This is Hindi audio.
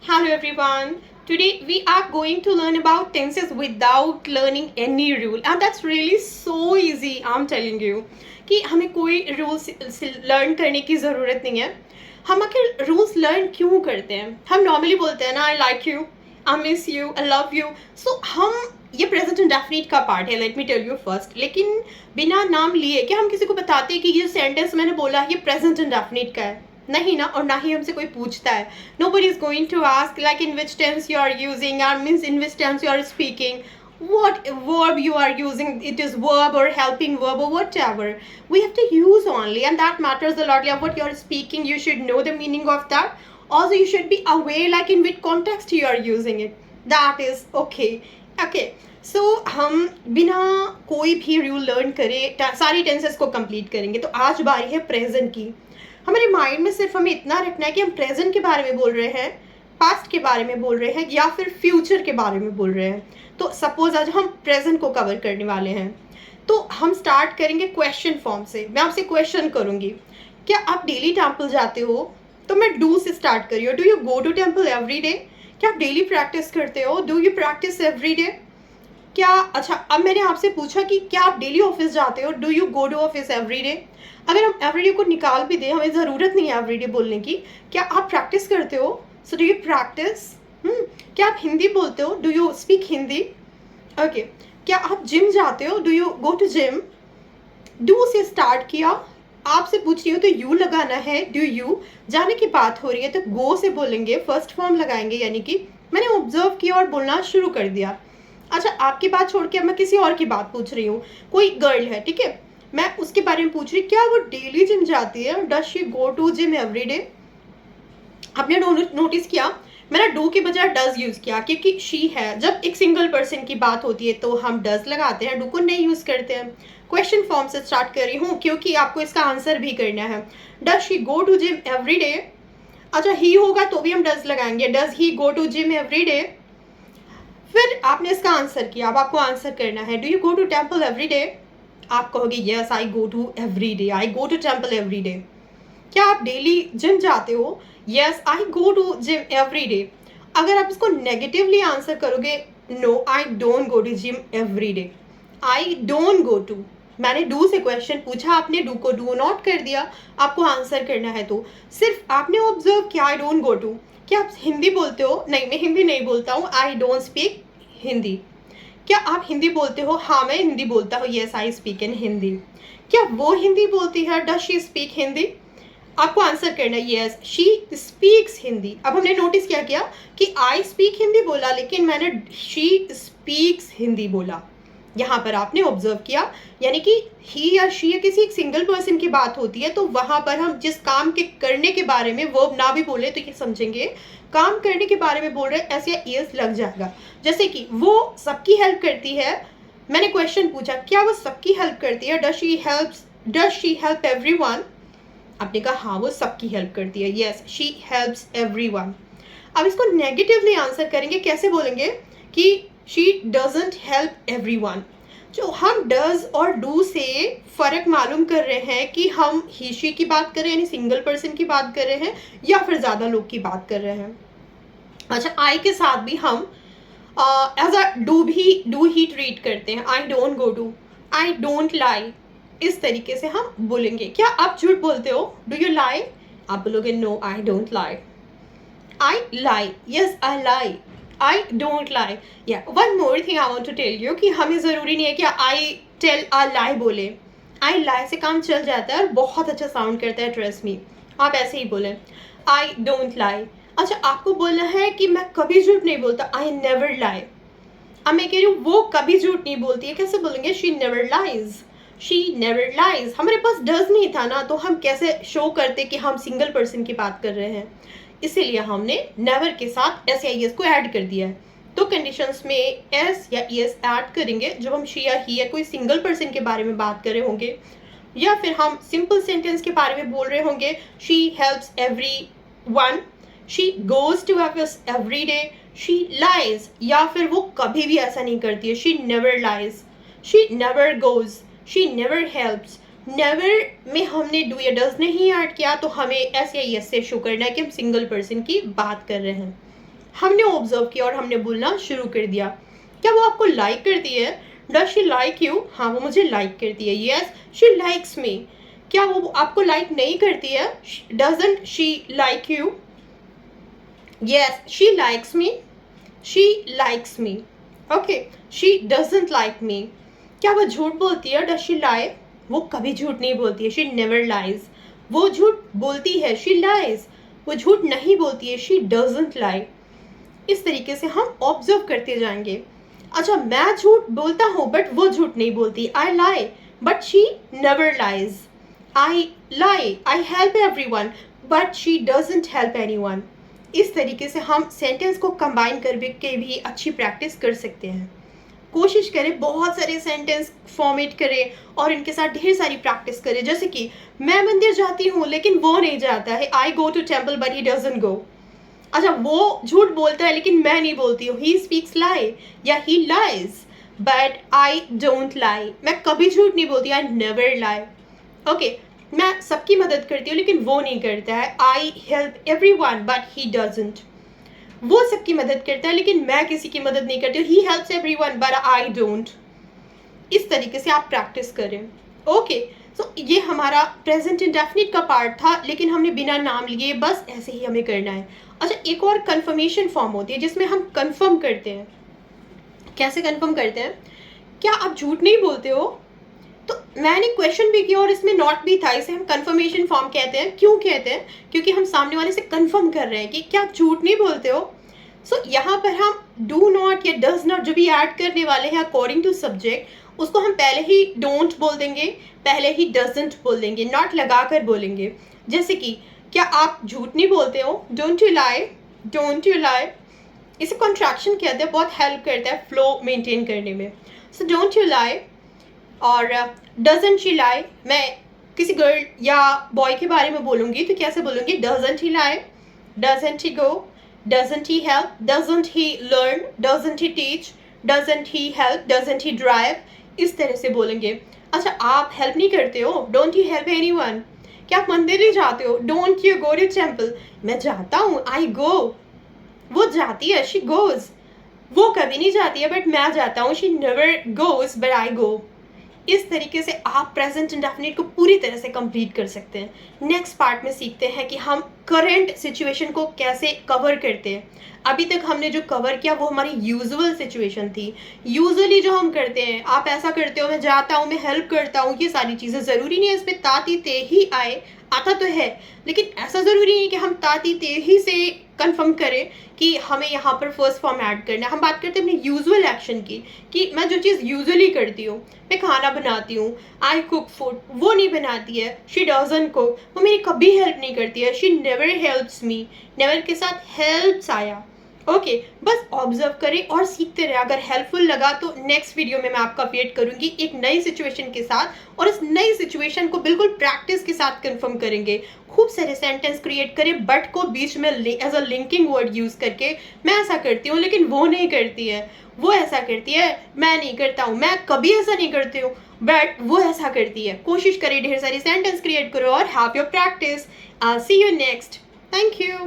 Hello everyone. Today we are going to learn about tenses without learning any rule, and that's really so easy. I'm telling you कि हमें कोई रूल्स लर्न करने की ज़रूरत नहीं है. हम आखिर रूल्स लर्न क्यों करते हैं? हम नॉर्मली बोलते हैं ना, I like you, I miss you, I love you. So हम ये प्रेजेंट इंडेफिनिट का पार्ट है, let me tell you first. लेकिन बिना नाम लिए क्या हम किसी को बताते हैं कि ये सेंटेंस मैंने बोला ये प्रेजेंट इंडेफिनिट का है? नहीं ना, और ना ही हमसे कोई पूछता है. Nobody is going to ask like in which tense you are using, or means in which tense you are speaking, what verb you are using, it is verb or helping verb or whatever. We have to use only, and that matters a lot. Like what you are speaking, you should know the meaning of that. Also, you should be aware like in which context you are using it. That is okay. Okay. सो हम बिना कोई भी रूल लर्न करे सारी टेंसेस को कंप्लीट करेंगे. तो आज बारी है प्रेजेंट की. हमारे माइंड में सिर्फ हमें इतना रखना है कि हम प्रेजेंट के बारे में बोल रहे हैं, पास्ट के बारे में बोल रहे हैं, या फिर फ्यूचर के बारे में बोल रहे हैं. तो सपोज आज हम प्रेजेंट को कवर करने वाले हैं, तो हम स्टार्ट करेंगे क्वेश्चन फॉर्म से. मैं आपसे क्वेश्चन करूँगी, क्या आप डेली टेम्पल जाते हो? तो मैं डू से स्टार्ट करिए. Do you go to temple every day? क्या आप डेली प्रैक्टिस करते हो? Do you practice every day? क्या अच्छा, अब मैंने आपसे पूछा कि क्या आप डेली ऑफिस जाते हो? Do you go to office every day? अगर हम एवरीडे को निकाल भी दें, हमें ज़रूरत नहीं है एवरीडे बोलने की. क्या आप प्रैक्टिस करते हो? So do you practice? क्या आप हिंदी बोलते हो? Do you speak Hindi? Okay. क्या आप जिम जाते हो? Do you go to gym? Do से स्टार्ट किया, आपसे पूछ रही हो तो यू लगाना है. Do you. जाने की बात हो रही है तो गो से बोलेंगे, फर्स्ट फॉर्म लगाएंगे, यानी कि मैंने ऑब्जर्व किया और बोलना शुरू कर दिया. अच्छा, आपकी बात छोड़ के अब मैं किसी और की बात पूछ रही हूँ. कोई गर्ल है, ठीक है, मैं उसके बारे में पूछ रही, क्या वो डेली जिम जाती है? Does she go to gym every day? आपने नोटिस किया मैंने डू के बजाय डज यूज किया, क्योंकि शी है. जब एक सिंगल पर्सन की बात होती है तो हम डज लगाते हैं, डू को नहीं यूज करते हैं. क्वेश्चन फॉर्म से स्टार्ट कर रही हूँ क्योंकि आपको इसका आंसर भी करना है. Does she go to gym every day? अच्छा, ही होगा तो भी हम डज लगाएंगे. Does he go to gym every day? फिर आपने इसका आंसर किया, अब आपको आंसर करना है. Do you go to temple every day? आप कहोगे yes I go to every day, I go to temple every day. क्या आप डेली जिम जाते हो? Yes I go to gym every day. अगर आप इसको नेगेटिवली आंसर करोगे, no I don't go to gym every day, I don't go to. मैंने डू से क्वेश्चन पूछा, आपने डू को डू नॉट कर दिया. आपको आंसर करना है तो सिर्फ आपने ऑब्जर्व किया आई डोंट गो टू. क्या आप हिंदी बोलते हो? नहीं, मैं हिंदी नहीं बोलता हूँ, आई डोंट स्पीक हिंदी. क्या आप हिंदी बोलते हो? हाँ, मैं हिंदी बोलता हूँ, yes I speak in Hindi. क्या वो हिंदी बोलती है? Does she speak Hindi? आपको आंसर करना है येस शी स्पीक्स हिंदी. अब हमने नोटिस क्या किया कि आई स्पीक हिंदी बोला, लेकिन मैंने शी स्पीक्स हिंदी बोला. यहाँ पर आपने ऑब्जर्व किया, यानी कि ही या शी या किसी एक सिंगल पर्सन की बात होती है तो वहाँ पर हम जिस काम के करने के बारे में वर्ब ना भी बोले तो ये समझेंगे काम करने के बारे में बोल रहे हैं, ऐसे ईयर्स लग जाएगा. जैसे कि वो सबकी हेल्प करती है. मैंने क्वेश्चन पूछा, क्या वो सबकी हेल्प करती है? Does she help everyone? आपने कहा हाँ वो सबकी हेल्प करती है, यस शी हेल्प्स एवरीवन. अब इसको नेगेटिवली आंसर करेंगे, कैसे बोलेंगे कि शी डजंट हेल्प एवरीवन. जो हम डज और डू से फ़र्क मालूम कर रहे हैं कि हम ही शी की बात कर रहे हैं, यानी सिंगल पर्सन की बात कर रहे हैं, या फिर ज़्यादा लोग की बात कर रहे हैं. अच्छा, आई के साथ भी हम एज अ डू ही ट्रीट करते हैं. I don't go to, I don't lie, इस तरीके से हम बोलेंगे. क्या आप झूठ बोलते हो? Do you lie? आप बोलोगे no I don't lie. I lie, yes I lie, I don't lie. Yeah one more thing I want to tell you कि हमें ज़रूरी नहीं है कि आई टेल आ लाई बोले. आई लाई से काम चल जाता है और बहुत अच्छा साउंड करता है, ट्रस्ट मी. आप ऐसे ही बोलें, आई डोंट लाई. अच्छा, आपको बोलना है कि मैं कभी झूठ नहीं बोलता, आई नेवर लाई. अब मैं कह रही हूँ वो कभी झूठ नहीं बोलती है, कैसे बोलेंगे? She never lies, she never lies. हमारे पास डज नहीं था ना, तो हम कैसे शो करते कि हम सिंगल पर्सन की बात कर रहे हैं? इसीलिए हमने नेवर के साथ एस या ईएस को ऐड कर दिया है. तो कंडीशंस में एस या ईएस ऐड करेंगे जब हम शी या ही या कोई सिंगल पर्सन के बारे में बात कर रहे होंगे, या फिर हम सिंपल सेंटेंस के बारे में बोल रहे होंगे. She helps everyone, she goes to office every day, she lies, या फिर वो कभी भी ऐसा नहीं करती है, she never lies, she never goes, she never helps. Never में हमने डू या डज नहीं ऐड किया, तो हमें एस या यस से शो करना है कि हम सिंगल पर्सन की बात कर रहे हैं. हमने ऑब्जर्व किया और हमने बोलना शुरू कर दिया। क्या वो आपको लाइक करती है? Does she like you? हाँ, वो मुझे लाइक करती है। Yes, she likes me. क्या वो आपको लाइक नहीं करती है? Doesn't she like you? Yes, she likes me. She likes me. Okay, she doesn't like me. क्या वो झूठ बोलती है? डज शी लाई? वो कभी झूठ नहीं बोलती है। She never lies. वो झूठ बोलती है। She lies. वो झूठ नहीं बोलती है। शी डजंट लाई। इस तरीके से हम ऑब्जर्व करते जाएंगे। अच्छा, मैं झूठ बोलता हूँ बट वो झूठ नहीं बोलती। I lie but she never lies. I lie, I help everyone but she doesn't help anyone. इस तरीके से हम सेंटेंस को कंबाइन करके भी अच्छी प्रैक्टिस कर सकते हैं। कोशिश करें बहुत सारे सेंटेंस फॉर्मेट करें और इनके साथ ढेर सारी प्रैक्टिस करें। जैसे कि मैं मंदिर जाती हूँ लेकिन वो नहीं जाता है। I go to temple but he doesn't go. अच्छा, वो झूठ बोलता है लेकिन मैं नहीं बोलती हूँ। ही स्पीक्स लाई या ही लाइज बट आई डोंट लाई। मैं कभी झूठ नहीं बोलती। I never lie. ओके, मैं सबकी मदद करती हूँ लेकिन वो नहीं करता है। आई help everyone but he doesn't. वो सबकी मदद करता है लेकिन मैं किसी की मदद नहीं करती हूँ। He helps everyone but I don't. इस तरीके से आप प्रैक्टिस करें। ओके, सो ये हमारा प्रेजेंट इंडेफिनिट का पार्ट था, लेकिन हमने बिना नाम लिए बस ऐसे ही हमें करना है। अच्छा, एक और कंफर्मेशन फॉर्म होती है जिसमें हम कंफर्म करते हैं। कैसे कंफर्म करते हैं? क्या आप झूठ नहीं बोलते हो? तो मैंने क्वेश्चन भी किया और इसमें नॉट भी था। इसे हम कंफर्मेशन फॉर्म कहते हैं। क्यों कहते हैं? क्योंकि हम सामने वाले से कंफर्म कर रहे हैं कि क्या आप झूठ नहीं बोलते हो। सो यहाँ पर हम डू नॉट या डज नॉट जो भी ऐड करने वाले हैं अकॉर्डिंग टू सब्जेक्ट, उसको हम पहले ही डोंट बोल देंगे, पहले ही डजंट बोल देंगे, नॉट लगा कर बोलेंगे। जैसे कि क्या आप झूठ नहीं बोलते हो? Don't you lie. Don't you lie. इसे कॉन्ट्रैक्शन कहते हैं, बहुत हेल्प करता है फ्लो मेंटेन करने में। So don't you lie. और डजंट शी लाई, मैं किसी गर्ल या बॉय के बारे में बोलूँगी तो कैसे बोलूँगी? Doesn't he lie, doesn't he go, doesn't he help, doesn't he learn, doesn't he teach, doesn't he help, doesn't he drive. इस तरह से बोलेंगे। अच्छा, आप हेल्प नहीं करते हो? Don't you help anyone. क्या आप मंदिर नहीं जाते हो? Don't you go to temple. मैं जाता हूँ। I go. वो जाती है। She goes. वो कभी नहीं जाती है बट मैं जाता हूँ। She never goes but I go. इस तरीके से आप प्रेजेंट इंडेफिनिट को पूरी तरह से कंप्लीट कर सकते हैं। नेक्स्ट पार्ट में सीखते हैं कि हम करंट सिचुएशन को कैसे कवर करते हैं। अभी तक हमने जो कवर किया वो हमारी यूजुअल सिचुएशन थी। यूजुअली जो हम करते हैं, आप ऐसा करते हो, मैं जाता हूँ, मैं हेल्प करता हूँ, ये सारी चीज़ें ज़रूरी नहीं है इसमें ताती ते ही आए। आता तो है, लेकिन ऐसा ज़रूरी नहीं है कि हम ताती ते ही से कंफर्म करें कि हमें यहाँ पर फर्स्ट फॉर्म ऐड करना है। हम बात करते हैं अपने यूजुअल एक्शन की, कि मैं जो चीज़ यूजुअली करती हूँ, मैं खाना बनाती हूँ, आई कुक फूड, वो नहीं बनाती है। शी डजंट कुक, वो मेरी कभी हेल्प नहीं करती है। She never helps me, never के साथ हेल्प्स आया। ओके, बस ऑब्जर्व करें और सीखते रहे। अगर हेल्पफुल लगा तो नेक्स्ट वीडियो में मैं आपका वेट करूंगी एक नई सिचुएशन के साथ, और इस नई सिचुएशन को बिल्कुल प्रैक्टिस के साथ कंफर्म करेंगे। खूब सारे सेंटेंस क्रिएट करें, बट को बीच में as a linking word use करके। मैं ऐसा करती हूँ लेकिन वो नहीं करती है, वो ऐसा करती है, मैं नहीं करता हूँ, मैं कभी ऐसा नहीं करती हूँ बट वो ऐसा करती है। कोशिश करें, ढेर सारी सेंटेंस क्रिएट करो और have your practice. See you next. Thank you.